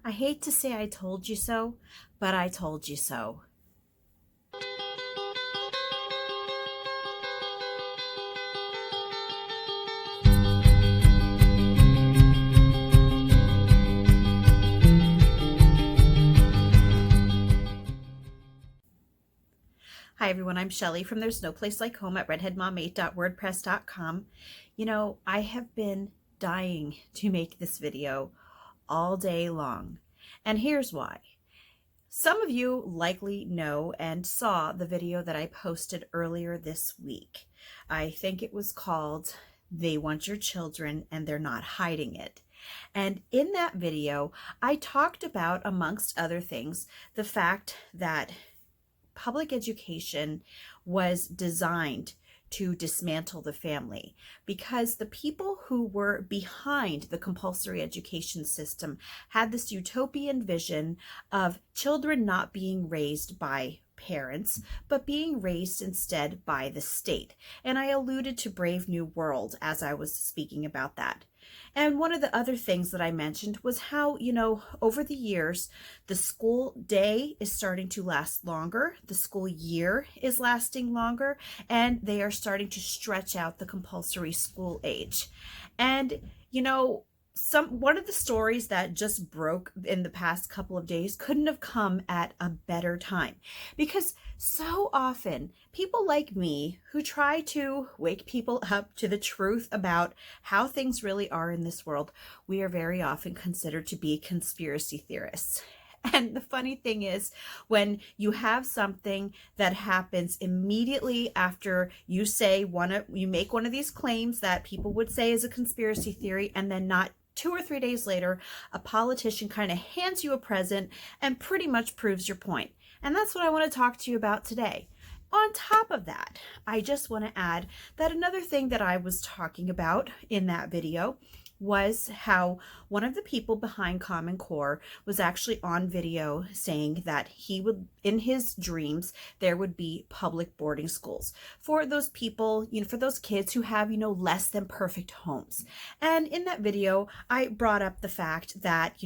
I hate to say I told you so, but I told you so. Hi everyone, I'm Shelly from There's No Place Like Home at redheadmom8.wordpress.com. You know, I have been dying to make this video all day long, and here's why. Some of you likely know and saw the video that I posted earlier this week. I think it was called "They Want Your Children and They're Not Hiding It." And in that video, I talked about, amongst other things, the fact that public education was designed to dismantle the family because the people who were behind the compulsory education system had this utopian vision of children not being raised by parents, but being raised instead by the state. And I alluded to Brave New World as I was speaking about that. And one of the other things that I mentioned was how, over the years, the school day is starting to last longer, the school year is lasting longer, and they are starting to stretch out the compulsory school age. And, one of the stories that just broke in the past couple of days couldn't have come at a better time, because so often people like me who try to wake people up to the truth about how things really are in this world, we are very often considered to be conspiracy theorists. And the funny thing is, when you have something that happens immediately after you make one of these claims that people would say is a conspiracy theory, and then not 2 or 3 days later, a politician kind of hands you a present and pretty much proves your point. And that's what I want to talk to you about today. On top of that, I just want to add that another thing that I was talking about in that video was how one of the people behind Common Core was actually on video saying that he would, in his dreams, there would be public boarding schools for those people, for those kids who have, less than perfect homes. And in that video, I brought up the fact that,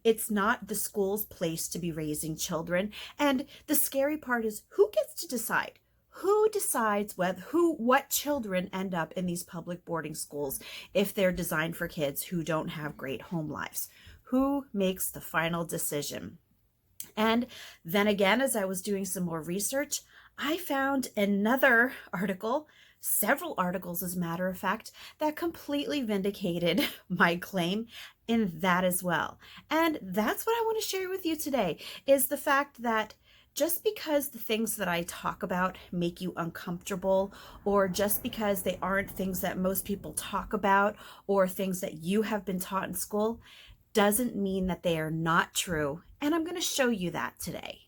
it's not the school's place to be raising children. And the scary part is, who gets to decide? Who decides what children end up in these public boarding schools if they're designed for kids who don't have great home lives? Who makes the final decision? And then again, as I was doing some more research, I found another article, several articles as a matter of fact, that completely vindicated my claim in that as well. And that's what I want to share with you today, is the fact that just because the things that I talk about make you uncomfortable, or just because they aren't things that most people talk about or things that you have been taught in school, doesn't mean that they are not true. And I'm going to show you that today.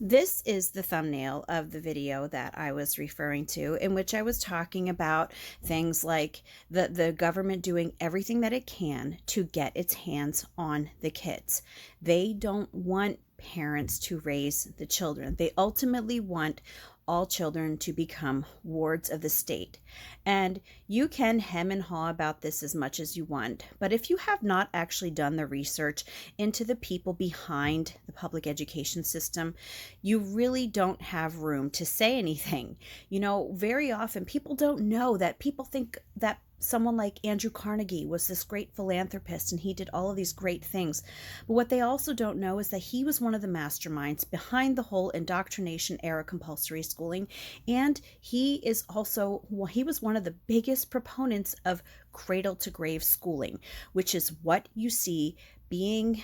This is the thumbnail of the video that I was referring to, in which I was talking about things like the government doing everything that it can to get its hands on the kids. They don't want parents to raise the children. They ultimately want all children to become wards of the state. And you can hem and haw about this as much as you want, but if you have not actually done the research into the people behind the public education system, you really don't have room to say anything. Very often people don't know that people think that someone like Andrew Carnegie was this great philanthropist and he did all of these great things. But what they also don't know is that he was one of the masterminds behind the whole indoctrination era compulsory schooling. And he was one of the biggest proponents of cradle to grave schooling, which is what you see being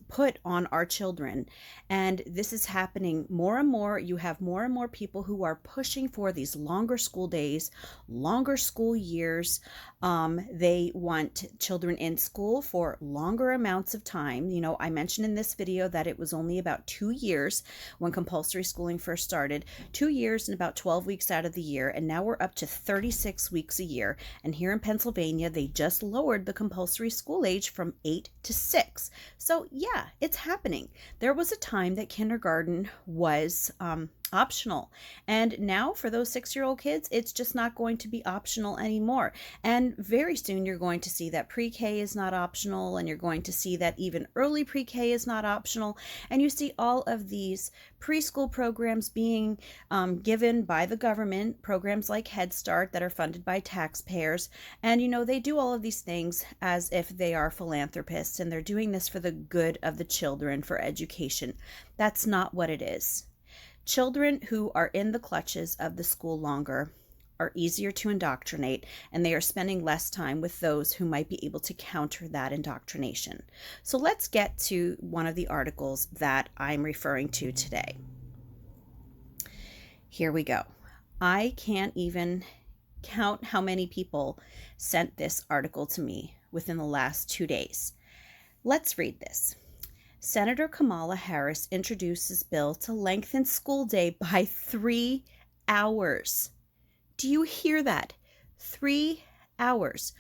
put on our children. And this is happening more and more. You have more and more people who are pushing for these longer school days, longer school years. They want children in school for longer amounts of time. I mentioned in this video that it was only about 2 years when compulsory schooling first started, 2 years and about 12 weeks out of the year. And now we're up to 36 weeks a year. And here in Pennsylvania, they just lowered the compulsory school age from 8 to 6. So yeah, it's happening. There was a time that kindergarten was optional. And now for those 6-year-old kids, it's just not going to be optional anymore. And very soon you're going to see that pre-K is not optional, and you're going to see that even early pre-K is not optional. And you see all of these preschool programs being given by the government, programs like Head Start that are funded by taxpayers. And they do all of these things as if they are philanthropists, and they're doing this for the good of the children, for education. That's not what it is. Children who are in the clutches of the school longer are easier to indoctrinate, and they are spending less time with those who might be able to counter that indoctrination. So let's get to one of the articles that I'm referring to today. Here we go. I can't even count how many people sent this article to me within the last 2 days. Let's read this. Senator Kamala Harris introduces bill to lengthen school day by 3 hours. Do you hear that? 3 hours.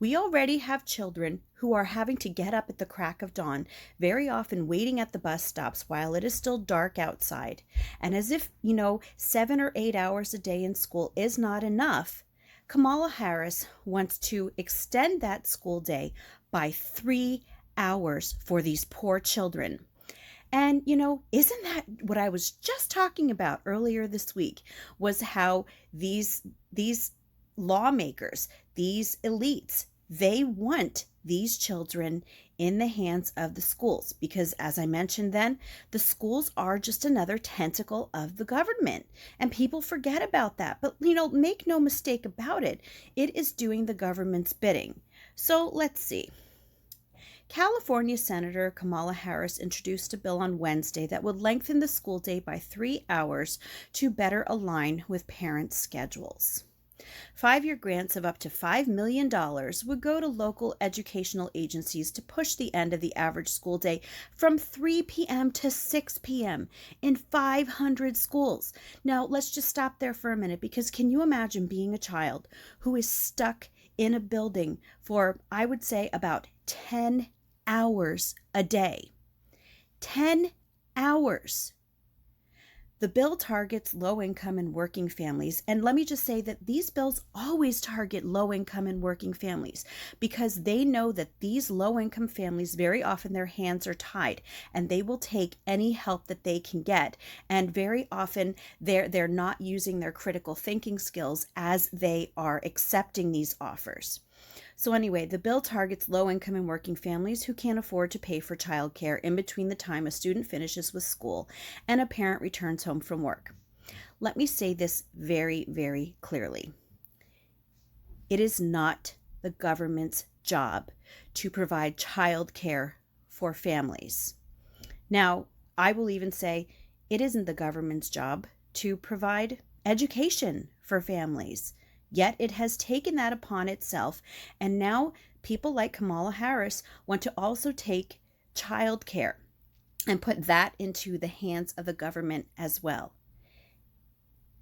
We already have children who are having to get up at the crack of dawn, very often waiting at the bus stops while it is still dark outside. And as if, 7 or 8 hours a day in school is not enough, Kamala Harris wants to extend that school day by 3 hours for these poor children. And, isn't that what I was just talking about earlier this week, was how these lawmakers, these elites, they want these children in the hands of the schools, because as I mentioned then, the schools are just another tentacle of the government, and people forget about that. But, make no mistake about it, it is doing the government's bidding. So let's see. California Senator Kamala Harris introduced a bill on Wednesday that would lengthen the school day by 3 hours to better align with parents' schedules. 5-year grants of up to $5 million would go to local educational agencies to push the end of the average school day from 3 p.m. to 6 p.m. in 500 schools. Now, let's just stop there for a minute, because can you imagine being a child who is stuck in a building for, I would say, about 10 hours a day? 10 hours. The bill targets low-income and working families. And let me just say that these bills always target low-income and working families, because they know that these low-income families, very often their hands are tied and they will take any help that they can get. And very often they're not using their critical thinking skills as they are accepting these offers. So anyway, the bill targets low-income and working families who can't afford to pay for childcare in between the time a student finishes with school and a parent returns home from work. Let me say this very, very clearly. It is not the government's job to provide childcare for families. Now, I will even say it isn't the government's job to provide education for families. Yet it has taken that upon itself, and now people like Kamala Harris want to also take childcare and put that into the hands of the government as well.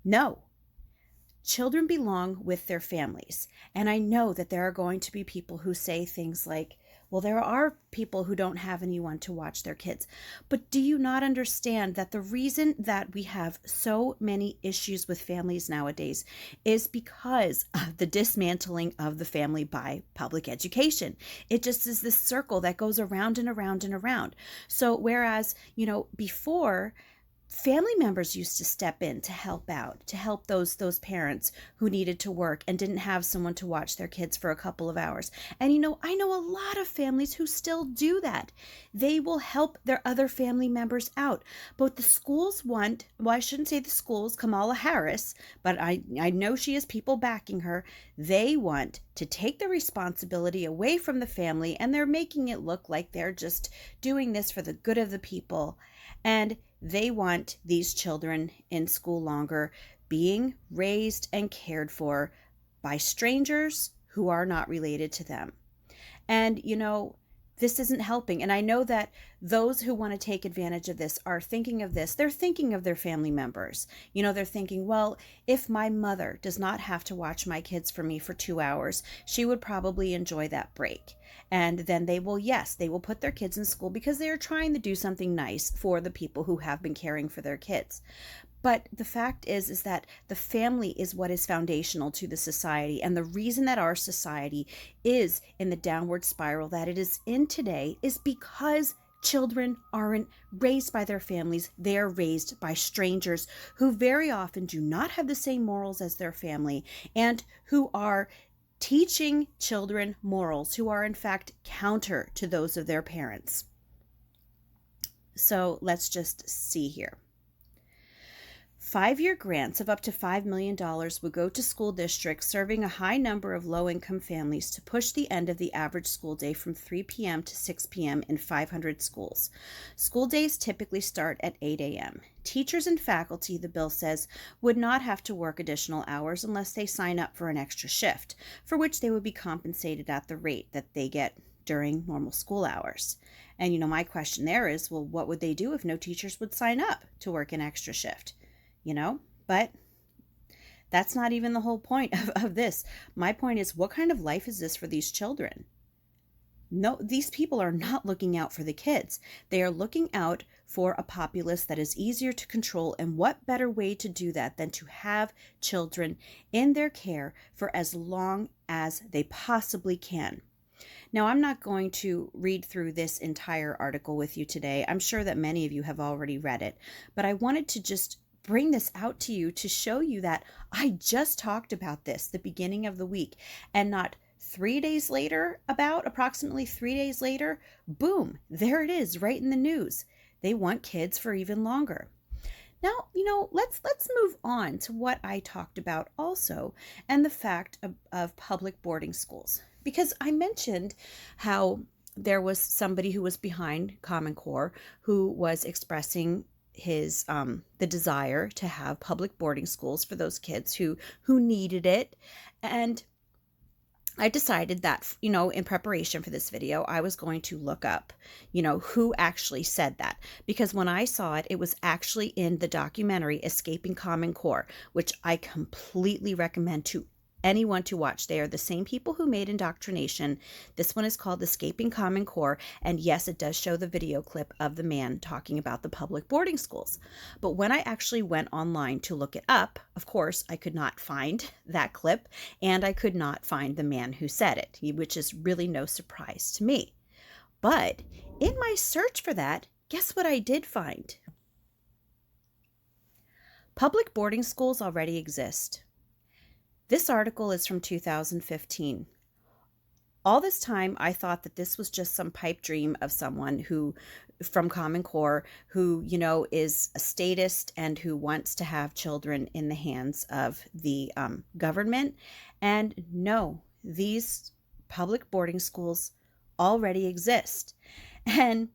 No, children belong with their families. And I know that there are going to be people who say things like, well, there are people who don't have anyone to watch their kids. But do you not understand that the reason that we have so many issues with families nowadays is because of the dismantling of the family by public education? It just is this circle that goes around and around and around. So whereas, before, family members used to step in to help out, to help those parents who needed to work and didn't have someone to watch their kids for a couple of hours. And I know a lot of families who still do that. They will help their other family members out. But the schools want, well, I shouldn't say the schools, Kamala Harris, but I know she has people backing her. They want to take the responsibility away from the family, and they're making it look like they're just doing this for the good of the people. And they want these children in school longer, being raised and cared for by strangers who are not related to them. And, this isn't helping. And I know that those who want to take advantage of this are thinking of this. They're thinking of their family members. They're thinking, well, if my mother does not have to watch my kids for me for 2 hours, she would probably enjoy that break. And then they will put their kids in school because they are trying to do something nice for the people who have been caring for their kids. But the fact is that the family is what is foundational to the society. And the reason that our society is in the downward spiral that it is in today is because children aren't raised by their families. They are raised by strangers who very often do not have the same morals as their family and who are teaching children morals who are in fact counter to those of their parents. So let's just see here. 5-year grants of up to $5 million would go to school districts serving a high number of low-income families to push the end of the average school day from 3 p.m. to 6 p.m. in 500 schools. School days typically start at 8 a.m. Teachers and faculty, the bill says, would not have to work additional hours unless they sign up for an extra shift, for which they would be compensated at the rate that they get during normal school hours. And my question there is, well, what would they do if no teachers would sign up to work an extra shift? But that's not even the whole point of this. My point is, what kind of life is this for these children? No, these people are not looking out for the kids. They are looking out for a populace that is easier to control. And what better way to do that than to have children in their care for as long as they possibly can? Now, I'm not going to read through this entire article with you today. I'm sure that many of you have already read it, but I wanted to just bring this out to you to show you that I just talked about this the beginning of the week, and not 3 days later, approximately 3 days later, boom, there it is right in the news. They want kids for even longer. Now, let's move on to what I talked about also, and the fact of public boarding schools. Because I mentioned how there was somebody who was behind Common Core who was expressing his the desire to have public boarding schools for those kids who needed it. And I decided that, in preparation for this video, I was going to look up, who actually said that. Because when I saw it, it was actually in the documentary Escaping Common Core, which I completely recommend to anyone to watch. They are the same people who made Indoctrination. This one is called Escaping Common Core. And yes, it does show the video clip of the man talking about the public boarding schools. But when I actually went online to look it up, of course, I could not find that clip, and I could not find the man who said it, which is really no surprise to me. But in my search for that, guess what I did find? Public boarding schools already exist. This article is from 2015. All this time, I thought that this was just some pipe dream of someone who, from Common Core, who, is a statist and who wants to have children in the hands of the government. And no, these public boarding schools already exist. And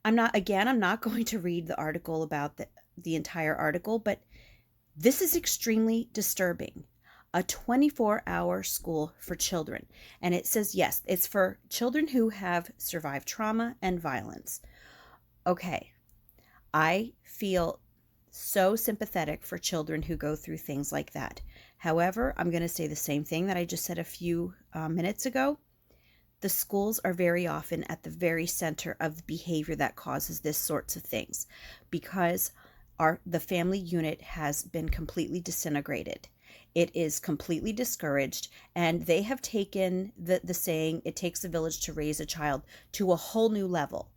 I'm not going to read the article about the entire article, but this is extremely disturbing. A 24-hour school for children. And it says, yes, it's for children who have survived trauma and violence. Okay, I feel so sympathetic for children who go through things like that. However, I'm going to say the same thing that I just said a few minutes ago. The schools are very often at the very center of the behavior that causes this sorts of things, because the family unit has been completely disintegrated. It is completely discouraged, and they have taken the saying, it takes a village to raise a child, to a whole new level,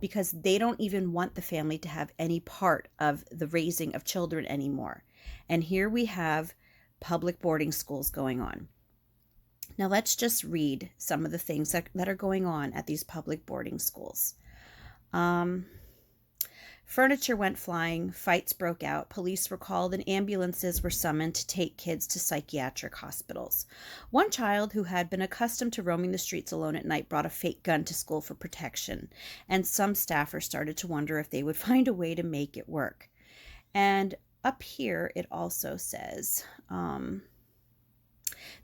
because they don't even want the family to have any part of the raising of children anymore. And here we have public boarding schools going on. Now let's just read some of the things that are going on at these public boarding schools. Furniture went flying, fights broke out, police were called, and ambulances were summoned to take kids to psychiatric hospitals. One child who had been accustomed to roaming the streets alone at night brought a fake gun to school for protection, and some staffers started to wonder if they would find a way to make it work. And up here it also says,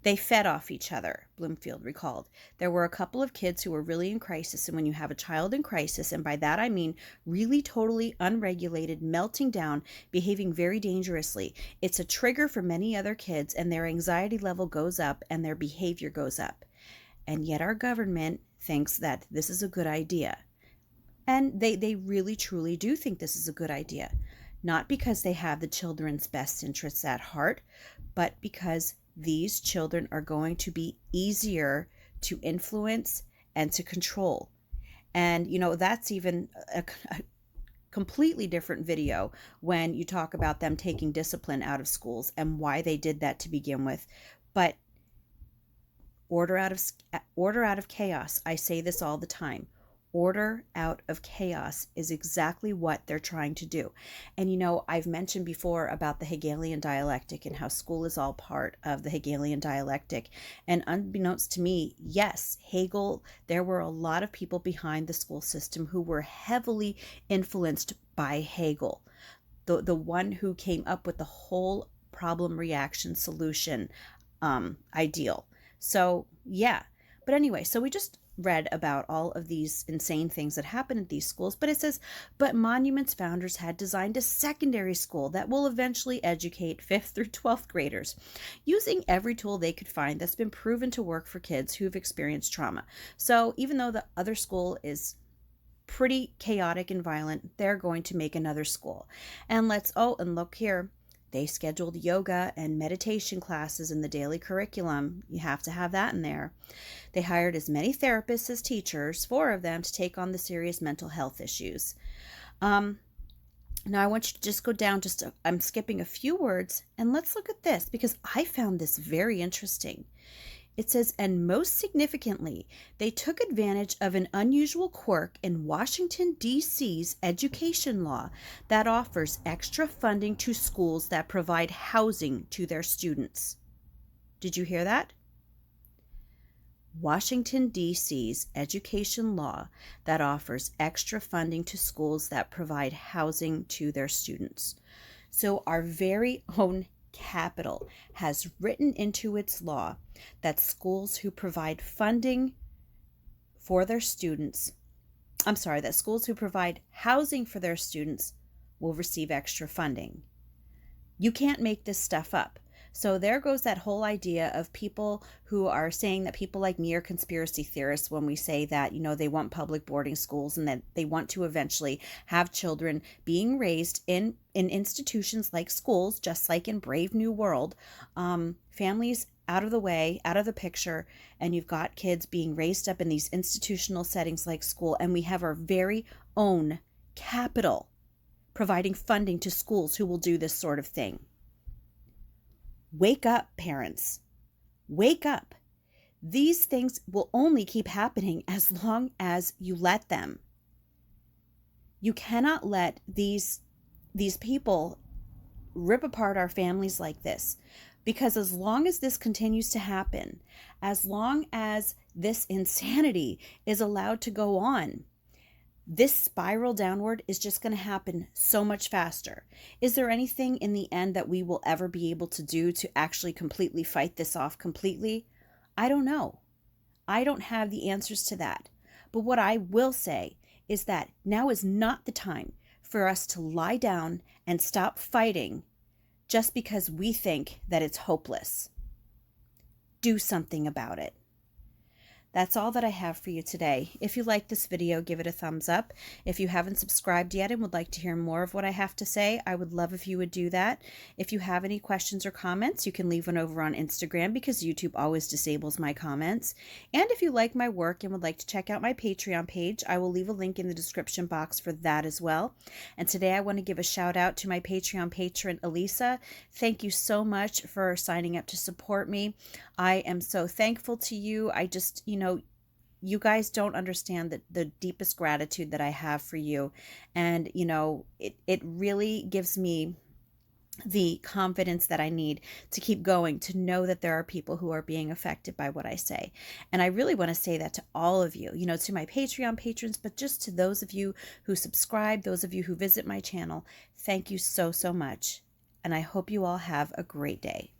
they fed off each other, Bloomfield recalled. There were a couple of kids who were really in crisis, and when you have a child in crisis, and by that I mean really totally unregulated, melting down, behaving very dangerously, it's a trigger for many other kids, and their anxiety level goes up and their behavior goes up. And yet our government thinks that this is a good idea. And they really truly do think this is a good idea. not because they have the children's best interests at heart, but because these children are going to be easier to influence and to control. And, that's even a completely different video when you talk about them taking discipline out of schools and why they did that to begin with. But order out of chaos. I say this all the time. Order out of chaos is exactly what they're trying to do. And I've mentioned before about the Hegelian dialectic and how school is all part of the Hegelian dialectic. And unbeknownst to me, yes, Hegel, there were a lot of people behind the school system who were heavily influenced by Hegel, the one who came up with the whole problem reaction solution ideal. So yeah, but anyway, so we just read about all of these insane things that happen at these schools, but it says, but Monument's founders had designed a secondary school that will eventually educate 5th through 12th graders using every tool they could find that's been proven to work for kids who've experienced trauma. So even though the other school is pretty chaotic and violent, they're going to make another school. And and look here, they scheduled yoga and meditation classes in the daily curriculum. You have to have that in there. They hired as many therapists as teachers, 4 of them, to take on the serious mental health issues. Now I want you to just go down, I'm skipping a few words, and let's look at this because I found this very interesting. It says, and most significantly, they took advantage of an unusual quirk in Washington, D.C.'s education law that offers extra funding to schools that provide housing to their students. Did you hear that? Washington, D.C.'s education law that offers extra funding to schools that provide housing to their students. So our very own Capitol has written into its law that schools who provide funding for their students, that schools who provide housing for their students will receive extra funding. You can't make this stuff up. So there goes that whole idea of people who are saying that people like me are conspiracy theorists when we say that, they want public boarding schools and that they want to eventually have children being raised in institutions like schools, just like in Brave New World, families out of the way, out of the picture, and you've got kids being raised up in these institutional settings like school, and we have our very own Capitol providing funding to schools who will do this sort of thing. Wake up, parents. Wake up. These things will only keep happening as long as you let them. You cannot let these people rip apart our families like this, because as long as this continues to happen, as long as this insanity is allowed to go on, this spiral downward is just going to happen so much faster. Is there anything in the end that we will ever be able to do to actually completely fight this off completely? I don't know. I don't have the answers to that. But what I will say is that now is not the time for us to lie down and stop fighting just because we think that it's hopeless. Do something about it. That's all that I have for you today. If you like this video, give it a thumbs up. If you haven't subscribed yet and would like to hear more of what I have to say, I would love if you would do that. If you have any questions or comments, you can leave one over on Instagram because YouTube always disables my comments. And if you like my work and would like to check out my Patreon page, I will leave a link in the description box for that as well. And today I want to give a shout out to my Patreon patron, Elisa. Thank you so much for signing up to support me. I am so thankful to you. I just, you guys don't understand the deepest gratitude that I have for you. And, it really gives me the confidence that I need to keep going, to know that there are people who are being affected by what I say. And I really want to say that to all of you, to my Patreon patrons, but just to those of you who subscribe, those of you who visit my channel, thank you so, so much. And I hope you all have a great day.